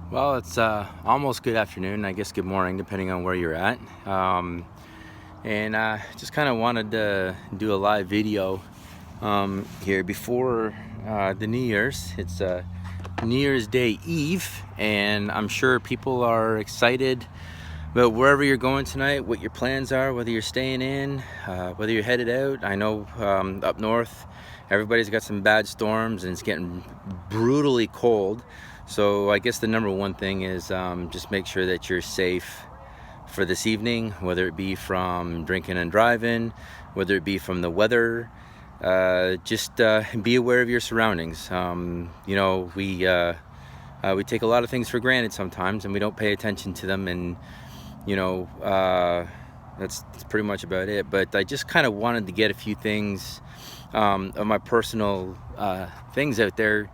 Well, it's almost good afternoon, I guess good morning, depending on where you're at. And just kind of wanted to do a live video here before the New Year's. It's New Year's Day Eve, and I'm sure people are excited about wherever you're going tonight, what your plans are, whether you're staying in, whether you're headed out. I know up north, everybody's got some bad storms and it's getting brutally cold. So I guess the number one thing is just make sure that you're safe for this evening, whether it be from drinking and driving, whether it be from the weather. Just be aware of your surroundings. We take a lot of things for granted sometimes, and we don't pay attention to them. And that's pretty much about it. But I just kind of wanted to get a few things of my personal things out there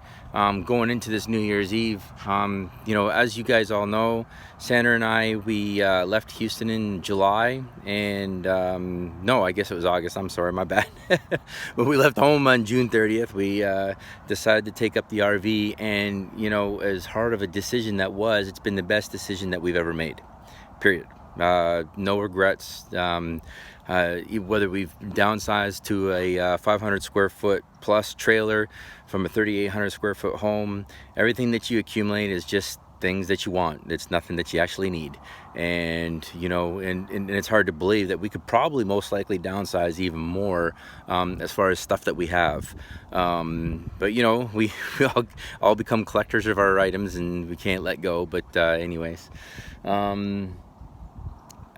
going into this New Year's Eve. As you guys all know, Sandra and I, we left Houston in July, and no, I guess it was August. I'm sorry, my bad. But we left home on June 30th. We decided to take up the RV, and as hard of a decision that was, it's been the best decision that we've ever made. Period. No regrets. Whether we've downsized to a 500 square foot plus trailer from a 3,800 square foot home, everything that you accumulate is just things that you want. It's nothing that you actually need. And and it's hard to believe that we could probably most likely downsize even more as far as stuff that we have. But we all become collectors of our items, and we can't let go. But anyways,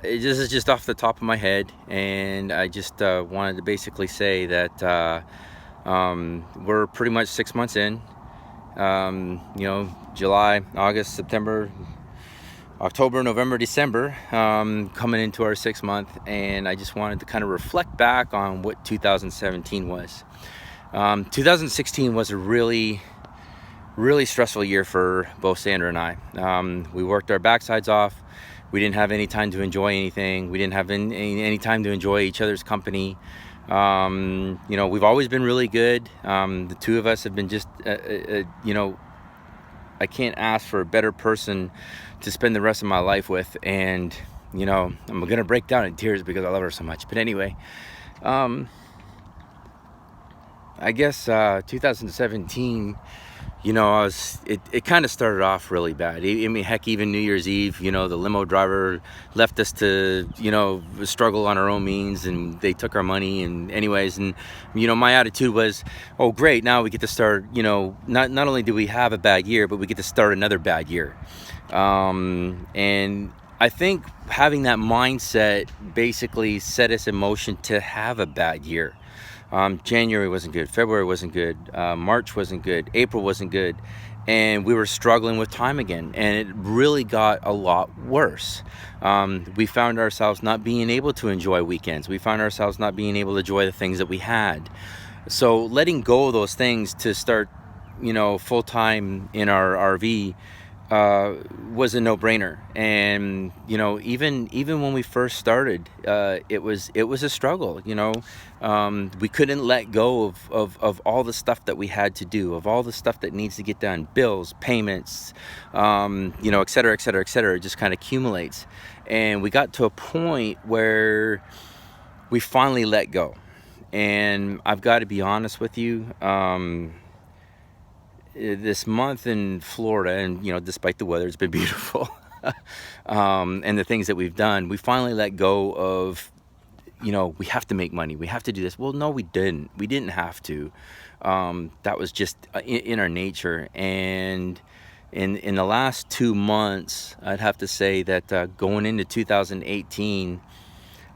this is just off the top of my head, and I just wanted to basically say that we're pretty much 6 months in. July, August, September, October, November, December, coming into our 6th month, and I just wanted to kind of reflect back on what 2017 was. 2016 was a really stressful year for both Sandra and I. We worked our backsides off. We didn't have any time to enjoy anything. We didn't have any time to enjoy each other's company. We've always been really good. The two of us have been just, I can't ask for a better person to spend the rest of my life with. And, I'm going to break down in tears because I love her so much. But anyway, I guess 2017, it kind of started off really bad. I mean, heck, even New Year's Eve, the limo driver left us to, struggle on our own means, and they took our money. And anyways, and my attitude was, oh great, now we get to start. Not only do we have a bad year, but we get to start another bad year. And I think having that mindset basically set us in motion to have a bad year. January wasn't good, February wasn't good, March wasn't good, April wasn't good, and we were struggling with time again, and it really got a lot worse. We found ourselves not being able to enjoy weekends. We found ourselves not being able to enjoy the things that we had. So letting go of those things to start, full-time in our RV was a no-brainer. And even when we first started, it was a struggle. We couldn't let go of all the stuff that we had to do, of all the stuff that needs to get done, bills, payments, et cetera, et cetera, et cetera. It just kind of accumulates, and we got to a point where we finally let go. And I've got to be honest with you, this month in Florida, and despite the weather, it's been beautiful. And the things that we've done, we finally let go of, we have to make money, we have to do this. Well, no, we didn't have to. That was just in our nature. And in the last 2 months, I'd have to say that going into 2018,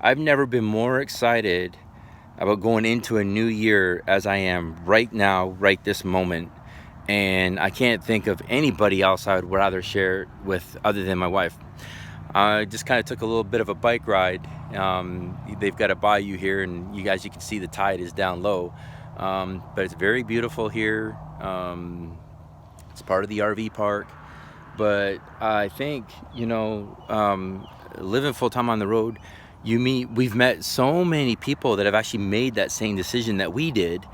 I've never been more excited about going into a new year as I am right now, right this moment. And I can't think of anybody else I would rather share it with other than my wife. I just kind of took a little bit of a bike ride. They've got a bayou here, and you can see the tide is down low. But it's very beautiful here. It's part of the RV park. But I think, living full time on the road, we've met so many people that have actually made that same decision that we did.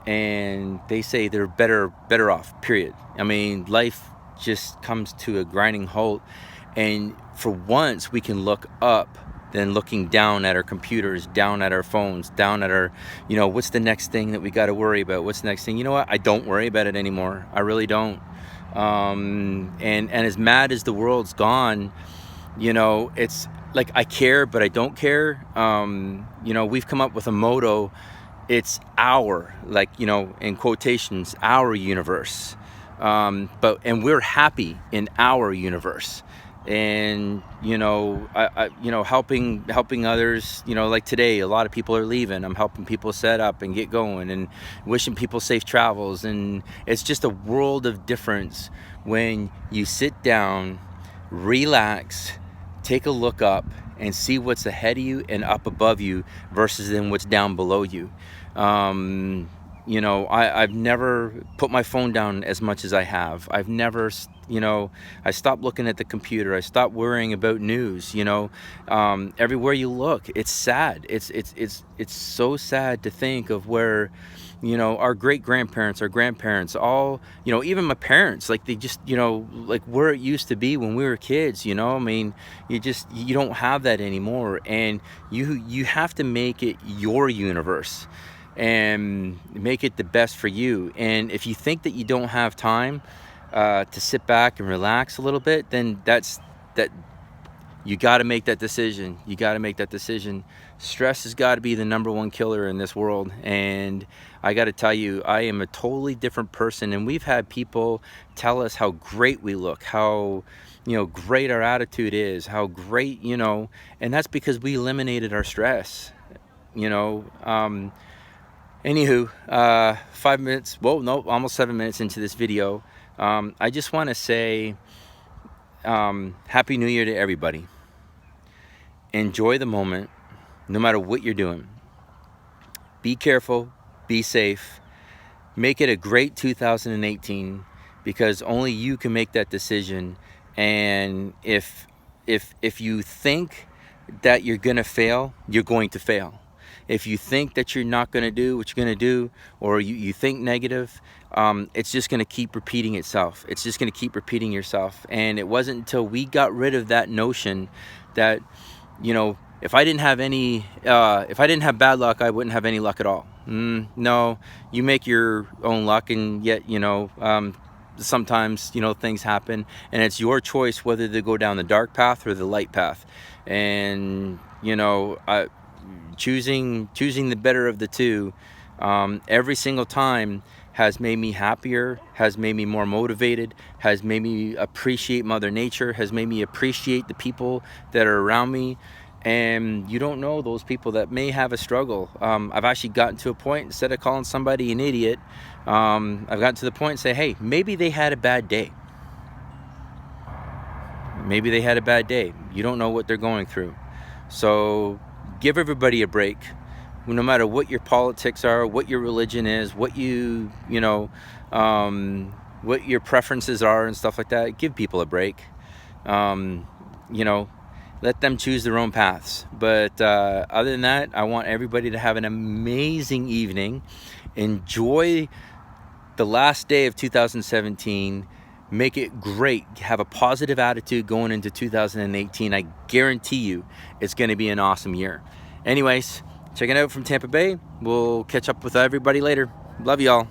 And they say they're better off, period. I mean, life just comes to a grinding halt. And for once, we can look up than looking down at our computers, down at our phones, down at our, what's the next thing that we got to worry about? What's the next thing? You know what? I don't worry about it anymore. I really don't. And as mad as the world's gone, it's like I care, but I don't care. We've come up with a motto. It's our, in quotations, our universe. And we're happy in our universe. And helping others, like today, a lot of people are leaving. I'm helping people set up and get going, and wishing people safe travels. And it's just a world of difference when you sit down, relax, take a look up, and see what's ahead of you and up above you versus then what's down below you. I've never put my phone down as much as I have. I've never, I stopped looking at the computer. I stopped worrying about news. Everywhere you look, it's sad. It's so sad to think of where, our great-grandparents, our grandparents, all, even my parents, like they just, like where it used to be when we were kids, I mean, you don't have that anymore. And you have to make it your universe and make it the best for you. And if you think that you don't have time to sit back and relax a little bit, then that you got to make that decision. You got to make that decision. Stress has got to be the #1 killer in this world. And I got to tell you, I am a totally different person. And we've had people tell us how great we look, how great our attitude is, how great, and that's because we eliminated our stress. Anywho, 5 minutes, almost 7 minutes into this video, I just want to say Happy New Year to everybody. Enjoy the moment, no matter what you're doing. Be careful, be safe, make it a great 2018, because only you can make that decision. And if you think that you're gonna fail, you're going to fail. If you think that you're not going to do what you're going to do, or you think negative, it's just going to keep repeating itself. It's just going to keep repeating yourself. And it wasn't until we got rid of that notion that, if I didn't have bad luck, I wouldn't have any luck at all. No, you make your own luck, and yet, sometimes, things happen, and it's your choice whether to go down the dark path or the light path. And, choosing the better of the two every single time has made me happier, has made me more motivated, has made me appreciate Mother Nature, has made me appreciate the people that are around me. And you don't know those people that may have a struggle. I've actually gotten to a point, instead of calling somebody an idiot, I've gotten to the point and say, hey, maybe they had a bad day. Maybe they had a bad day. You don't know what they're going through. So give everybody a break. No matter what your politics are, what your religion is, what what your preferences are and stuff like that, give people a break. Let them choose their own paths. But other than that, I want everybody to have an amazing evening. Enjoy the last day of 2017. Make it great. Have a positive attitude going into 2018. I guarantee you it's going to be an awesome year. Anyways, checking out from Tampa Bay. We'll catch up with everybody later. Love y'all.